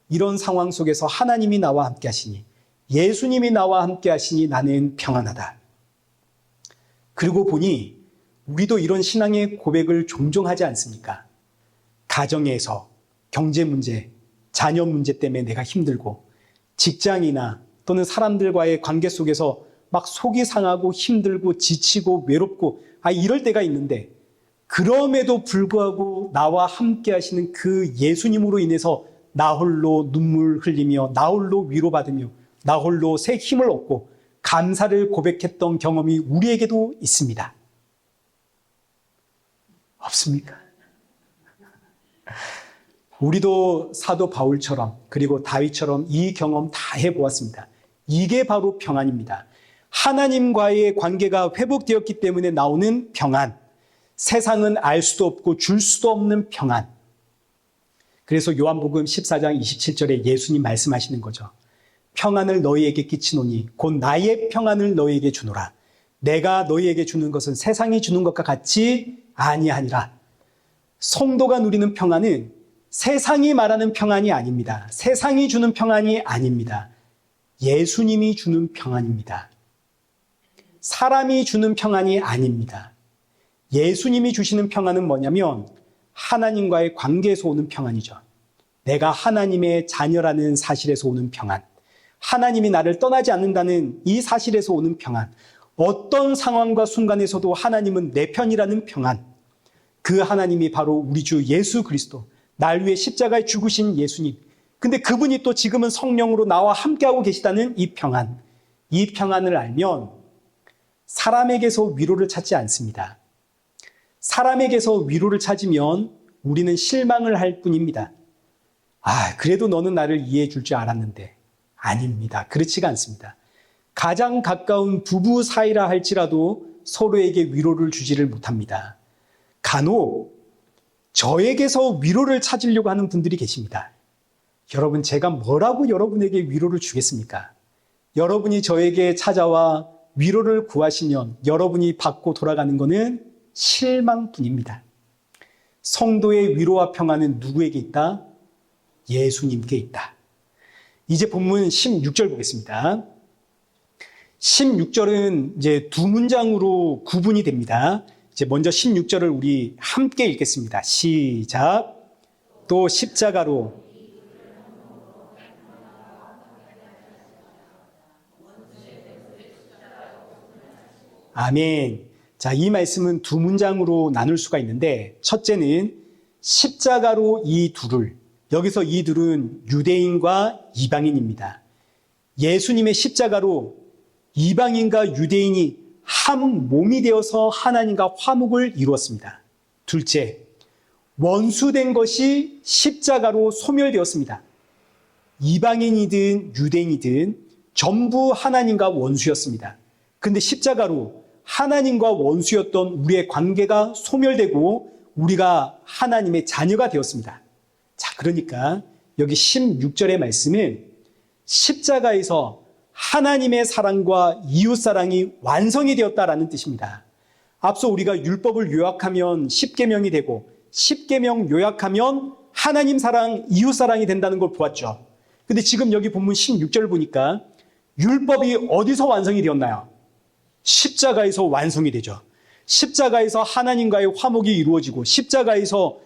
이런 상황 속에서 하나님이 나와 함께 하시니, 예수님이 나와 함께 하시니 나는 평안하다. 그리고 보니 우리도 이런 신앙의 고백을 종종 하지 않습니까? 가정에서 경제 문제, 자녀 문제 때문에 내가 힘들고, 직장이나 또는 사람들과의 관계 속에서 막 속이 상하고 힘들고 지치고 외롭고 이럴 때가 있는데, 그럼에도 불구하고 나와 함께 하시는 그 예수님으로 인해서 나 홀로 눈물 흘리며 나 홀로 위로받으며 나 홀로 새 힘을 얻고 감사를 고백했던 경험이 우리에게도 있습니다. 없습니까? 우리도 사도 바울처럼 그리고 다윗처럼 이 경험 다 해보았습니다. 이게 바로 평안입니다. 하나님과의 관계가 회복되었기 때문에 나오는 평안. 세상은 알 수도 없고 줄 수도 없는 평안. 그래서 요한복음 14장 27절에 예수님 말씀하시는 거죠. 평안을 너희에게 끼치노니 곧 나의 평안을 너희에게 주노라. 내가 너희에게 주는 것은 세상이 주는 것과 같이 아니하니라. 성도가 누리는 평안은 세상이 말하는 평안이 아닙니다. 세상이 주는 평안이 아닙니다. 예수님이 주는 평안입니다. 사람이 주는 평안이 아닙니다. 예수님이 주시는 평안은 뭐냐면 하나님과의 관계에서 오는 평안이죠. 내가 하나님의 자녀라는 사실에서 오는 평안. 하나님이 나를 떠나지 않는다는 이 사실에서 오는 평안. 어떤 상황과 순간에서도 하나님은 내 편이라는 평안. 그 하나님이 바로 우리 주 예수 그리스도, 날 위해 십자가에 죽으신 예수님. 근데 그분이 또 지금은 성령으로 나와 함께하고 계시다는 이 평안. 이 평안을 알면 사람에게서 위로를 찾지 않습니다. 사람에게서 위로를 찾으면 우리는 실망을 할 뿐입니다. 그래도 너는 나를 이해해 줄 줄 알았는데. 아닙니다. 그렇지가 않습니다. 가장 가까운 부부 사이라 할지라도 서로에게 위로를 주지를 못합니다. 간혹 저에게서 위로를 찾으려고 하는 분들이 계십니다. 여러분, 제가 뭐라고 여러분에게 위로를 주겠습니까? 여러분이 저에게 찾아와 위로를 구하시면 여러분이 받고 돌아가는 것은 실망뿐입니다. 성도의 위로와 평안은 누구에게 있다? 예수님께 있다. 이제 본문 16절 보겠습니다. 16절은 이제 두 문장으로 구분이 됩니다. 이제 먼저 16절을 우리 함께 읽겠습니다. 시작. 또 십자가로 아멘. 자, 이 말씀은 두 문장으로 나눌 수가 있는데, 첫째는 십자가로 이 둘을, 여기서 이 둘은 유대인과 이방인입니다. 예수님의 십자가로 이방인과 유대인이 한 몸이 되어서 하나님과 화목을 이루었습니다. 둘째, 원수된 것이 십자가로 소멸되었습니다. 이방인이든 유대인이든 전부 하나님과 원수였습니다. 근데 십자가로 하나님과 원수였던 우리의 관계가 소멸되고 우리가 하나님의 자녀가 되었습니다. 자, 그러니까 여기 16절의 말씀은 십자가에서 하나님의 사랑과 이웃사랑이 완성이 되었다라는 뜻입니다. 앞서 우리가 율법을 요약하면 10계명이 되고 10계명 요약하면 하나님 사랑, 이웃사랑이 된다는 걸 보았죠. 근데 지금 여기 본문 16절을 보니까 율법이 어디서 완성이 되었나요? 십자가에서 완성이 되죠. 십자가에서 하나님과의 화목이 이루어지고 십자가에서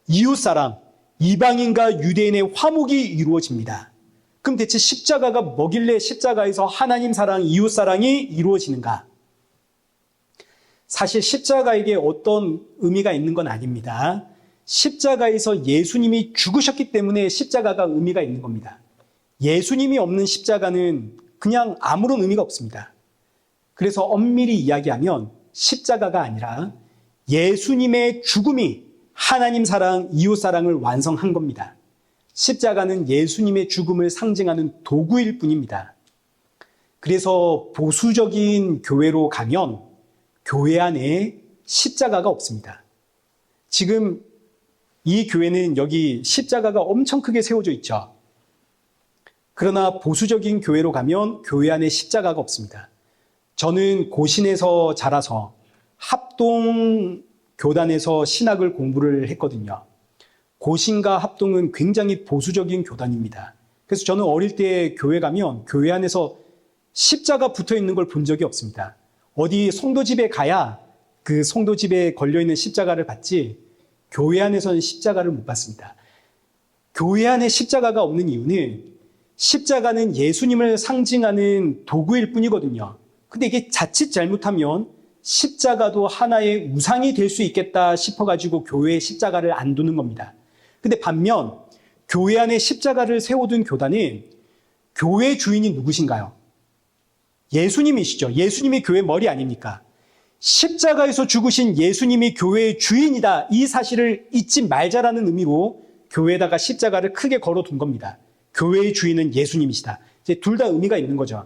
이웃사랑, 이방인과 유대인의 화목이 이루어집니다. 그럼 대체 십자가가 뭐길래 십자가에서 하나님 사랑, 이웃 사랑이 이루어지는가? 사실 십자가에게 어떤 의미가 있는 건 아닙니다. 십자가에서 예수님이 죽으셨기 때문에 십자가가 의미가 있는 겁니다. 예수님이 없는 십자가는 그냥 아무런 의미가 없습니다. 그래서 엄밀히 이야기하면 십자가가 아니라 예수님의 죽음이 하나님 사랑, 이웃 사랑을 완성한 겁니다. 십자가는 예수님의 죽음을 상징하는 도구일 뿐입니다. 그래서 보수적인 교회로 가면 교회 안에 십자가가 없습니다. 지금 이 교회는 여기 십자가가 엄청 크게 세워져 있죠. 그러나 보수적인 교회로 가면 교회 안에 십자가가 없습니다. 저는 고신에서 자라서 합동 교단에서 신학을 공부를 했거든요. 고신과 합동은 굉장히 보수적인 교단입니다. 그래서 저는 어릴 때 교회 가면 교회 안에서 십자가 붙어 있는 걸 본 적이 없습니다. 어디 성도집에 가야 그 성도집에 걸려있는 십자가를 봤지 교회 안에서는 십자가를 못 봤습니다. 교회 안에 십자가가 없는 이유는 십자가는 예수님을 상징하는 도구일 뿐이거든요. 근데 이게 자칫 잘못하면 십자가도 하나의 우상이 될 수 있겠다 싶어가지고 교회에 십자가를 안 두는 겁니다. 근데 반면 교회 안에 십자가를 세워둔 교단은 교회 주인이 누구신가요? 예수님이시죠. 예수님이 교회 머리 아닙니까? 십자가에서 죽으신 예수님이 교회의 주인이다. 이 사실을 잊지 말자라는 의미로 교회에다가 십자가를 크게 걸어둔 겁니다. 교회의 주인은 예수님이시다. 이제 둘 다 의미가 있는 거죠.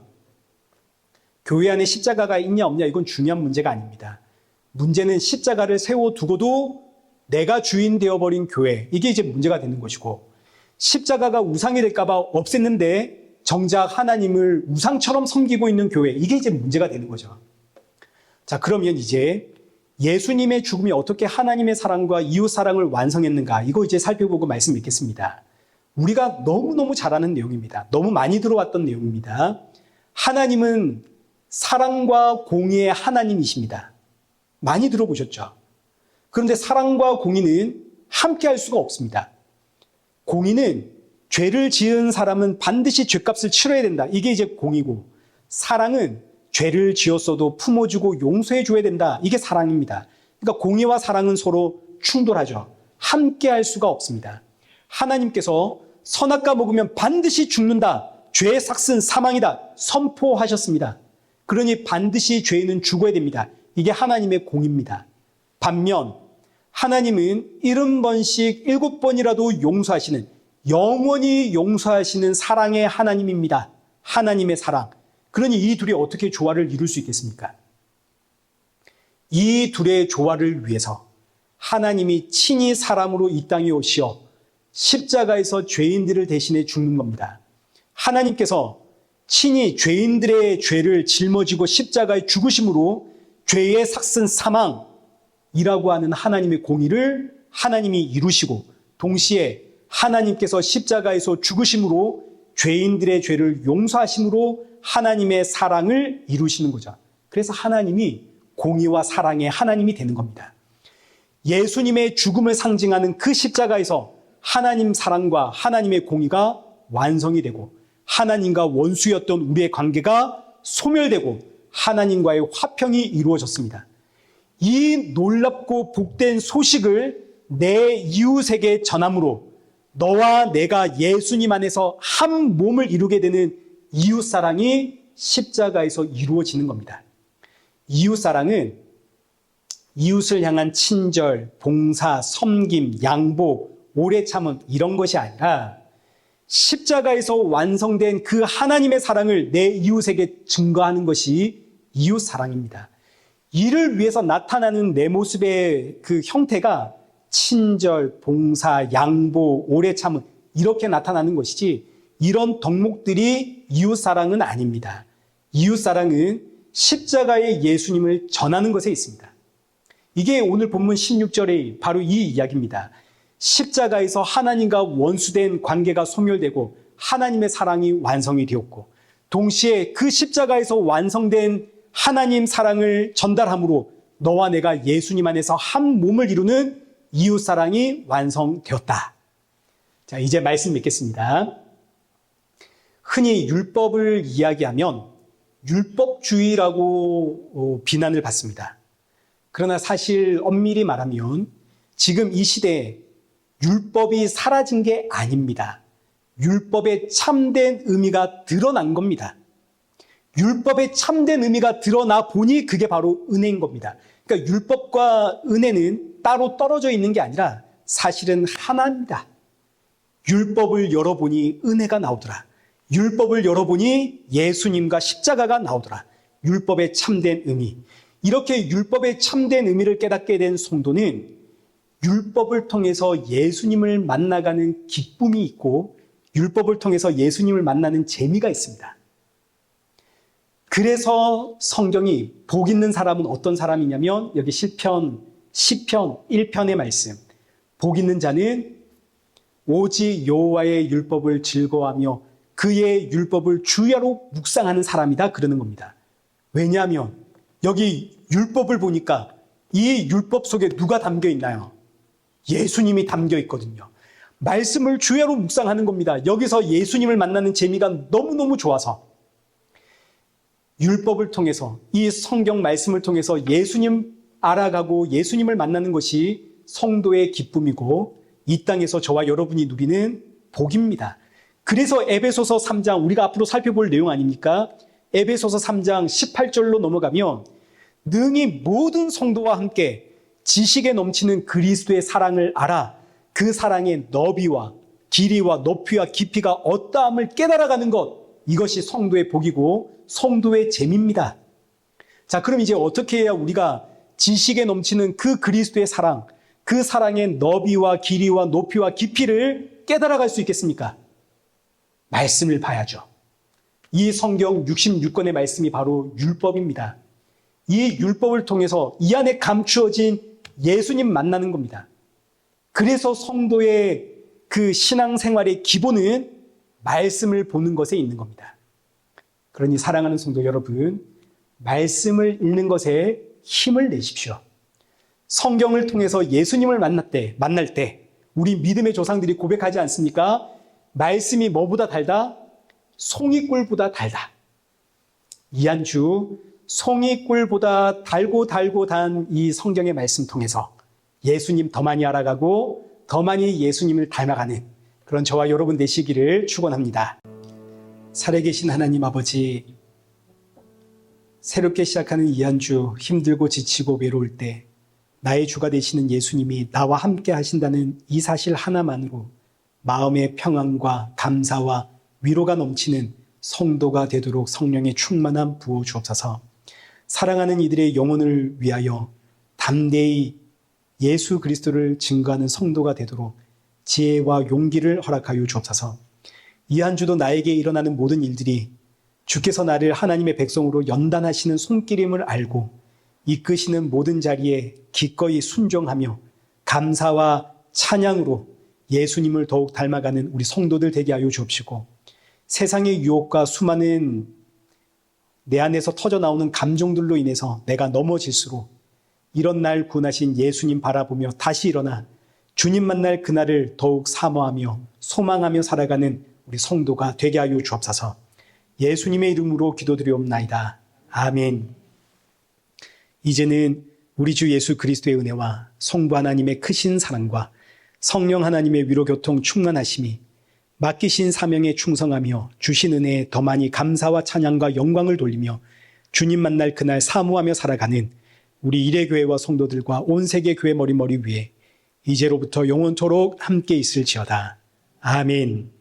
교회 안에 십자가가 있냐 없냐 이건 중요한 문제가 아닙니다. 문제는 십자가를 세워두고도 내가 주인 되어버린 교회, 이게 이제 문제가 되는 것이고, 십자가가 우상이 될까 봐 없앴는데 정작 하나님을 우상처럼 섬기고 있는 교회, 이게 이제 문제가 되는 거죠. 자, 그러면 이제 예수님의 죽음이 어떻게 하나님의 사랑과 이웃 사랑을 완성했는가, 이거 이제 살펴보고 말씀 읽겠습니다. 우리가 너무너무 잘 아는 내용입니다. 너무 많이 들어왔던 내용입니다. 하나님은 사랑과 공의의 하나님이십니다. 많이 들어보셨죠? 그런데 사랑과 공의는 함께 할 수가 없습니다. 공의는 죄를 지은 사람은 반드시 죄값을 치러야 된다. 이게 이제 공의고, 사랑은 죄를 지었어도 품어주고 용서해줘야 된다. 이게 사랑입니다. 그러니까 공의와 사랑은 서로 충돌하죠. 함께 할 수가 없습니다. 하나님께서 선악과 먹으면 반드시 죽는다. 죄의 삭은 사망이다. 선포하셨습니다. 그러니 반드시 죄인은 죽어야 됩니다. 이게 하나님의 공의입니다. 반면 하나님은 70번씩 7번이라도 용서하시는, 영원히 용서하시는 사랑의 하나님입니다. 하나님의 사랑. 그러니 이 둘이 어떻게 조화를 이룰 수 있겠습니까? 이 둘의 조화를 위해서 하나님이 친히 사람으로 이 땅에 오시어 십자가에서 죄인들을 대신해 죽는 겁니다. 하나님께서 친히 죄인들의 죄를 짊어지고 십자가에 죽으심으로 죄의 삭은 사망이라고 하는 하나님의 공의를 하나님이 이루시고, 동시에 하나님께서 십자가에서 죽으심으로 죄인들의 죄를 용서하심으로 하나님의 사랑을 이루시는 거죠. 그래서 하나님이 공의와 사랑의 하나님이 되는 겁니다. 예수님의 죽음을 상징하는 그 십자가에서 하나님 사랑과 하나님의 공의가 완성이 되고, 하나님과 원수였던 우리의 관계가 소멸되고 하나님과의 화평이 이루어졌습니다. 이 놀랍고 복된 소식을 내 이웃에게 전함으로 너와 내가 예수님 안에서 한 몸을 이루게 되는 이웃사랑이 십자가에서 이루어지는 겁니다. 이웃사랑은 이웃을 향한 친절, 봉사, 섬김, 양보, 오래 참음 이런 것이 아니라 십자가에서 완성된 그 하나님의 사랑을 내 이웃에게 증거하는 것이 이웃사랑입니다. 이를 위해서 나타나는 내 모습의 그 형태가 친절, 봉사, 양보, 오래 참음 이렇게 나타나는 것이지, 이런 덕목들이 이웃사랑은 아닙니다. 이웃사랑은 십자가의 예수님을 전하는 것에 있습니다. 이게 오늘 본문 16절의 바로 이 이야기입니다. 십자가에서 하나님과 원수된 관계가 소멸되고 하나님의 사랑이 완성이 되었고, 동시에 그 십자가에서 완성된 하나님 사랑을 전달함으로 너와 내가 예수님 안에서 한 몸을 이루는 이웃사랑이 완성되었다. 자, 이제 말씀 맺겠습니다. 흔히 율법을 이야기하면 율법주의라고 비난을 받습니다. 그러나 사실 엄밀히 말하면 지금 이 시대에 율법이 사라진 게 아닙니다. 율법의 참된 의미가 드러난 겁니다. 율법의 참된 의미가 드러나 보니 그게 바로 은혜인 겁니다. 그러니까 율법과 은혜는 따로 떨어져 있는 게 아니라 사실은 하나입니다. 율법을 열어보니 은혜가 나오더라. 율법을 열어보니 예수님과 십자가가 나오더라. 율법의 참된 의미. 이렇게 율법의 참된 의미를 깨닫게 된 성도는 율법을 통해서 예수님을 만나가는 기쁨이 있고 율법을 통해서 예수님을 만나는 재미가 있습니다. 그래서 성경이 복 있는 사람은 어떤 사람이냐면 여기 시편 1편의 말씀. 복 있는 자는 오직 여호와의 율법을 즐거워하며 그의 율법을 주야로 묵상하는 사람이다 그러는 겁니다. 왜냐하면 여기 율법을 보니까 이 율법 속에 누가 담겨 있나요? 예수님이 담겨 있거든요. 말씀을 주야로 묵상하는 겁니다. 여기서 예수님을 만나는 재미가 너무너무 좋아서 율법을 통해서 이 성경 말씀을 통해서 예수님 알아가고 예수님을 만나는 것이 성도의 기쁨이고 이 땅에서 저와 여러분이 누리는 복입니다. 그래서 에베소서 3장 우리가 앞으로 살펴볼 내용 아닙니까? 에베소서 3장 18절로 넘어가면 능히 모든 성도와 함께 지식에 넘치는 그리스도의 사랑을 알아 그 사랑의 너비와 길이와 높이와 깊이가 어떠함을 깨달아가는 것 이것이 성도의 복이고 성도의 재미입니다. 자, 그럼 이제 어떻게 해야 우리가 지식에 넘치는 그 그리스도의 사랑, 그 사랑의 너비와 길이와 높이와 깊이를 깨달아갈 수 있겠습니까? 말씀을 봐야죠. 이 성경 66권의 말씀이 바로 율법입니다. 이 율법을 통해서 이 안에 감추어진 예수님 만나는 겁니다. 그래서 성도의 그 신앙생활의 기본은 말씀을 보는 것에 있는 겁니다. 그러니 사랑하는 성도 여러분, 말씀을 읽는 것에 힘을 내십시오. 성경을 통해서 예수님을 만날 때 우리 믿음의 조상들이 고백하지 않습니까? 말씀이 뭐보다 달다? 송이꿀보다 달다. 이 한 주 송이꿀보다 달고 단 이 성경의 말씀 통해서 예수님 더 많이 알아가고 더 많이 예수님을 닮아가는 그런 저와 여러분 되시기를 축원합니다. 살아계신 하나님 아버지, 새롭게 시작하는 이 한 주 힘들고 지치고 외로울 때 나의 주가 되시는 예수님이 나와 함께 하신다는 이 사실 하나만으로 마음의 평안과 감사와 위로가 넘치는 성도가 되도록 성령의 충만함 부어 주옵소서. 사랑하는 이들의 영혼을 위하여 담대히 예수 그리스도를 증거하는 성도가 되도록 지혜와 용기를 허락하여 주옵소서. 이 한 주도 나에게 일어나는 모든 일들이 주께서 나를 하나님의 백성으로 연단하시는 손길임을 알고 이끄시는 모든 자리에 기꺼이 순종하며 감사와 찬양으로 예수님을 더욱 닮아가는 우리 성도들 되게 하여 주옵시고 세상의 유혹과 수많은 내 안에서 터져나오는 감정들로 인해서 내가 넘어질수록 이런 날 구원하신 예수님 바라보며 다시 일어나 주님 만날 그날을 더욱 사모하며 소망하며 살아가는 우리 성도가 되게 하여 주옵소서. 예수님의 이름으로 기도드리옵나이다. 아멘. 이제는 우리 주 예수 그리스도의 은혜와 성부 하나님의 크신 사랑과 성령 하나님의 위로교통 충만하심이 맡기신 사명에 충성하며 주신 은혜에 더 많이 감사와 찬양과 영광을 돌리며 주님 만날 그날 사모하며 살아가는 우리 일회교회와 성도들과 온 세계 교회 머리 위에 이제로부터 영원토록 함께 있을지어다. 아멘.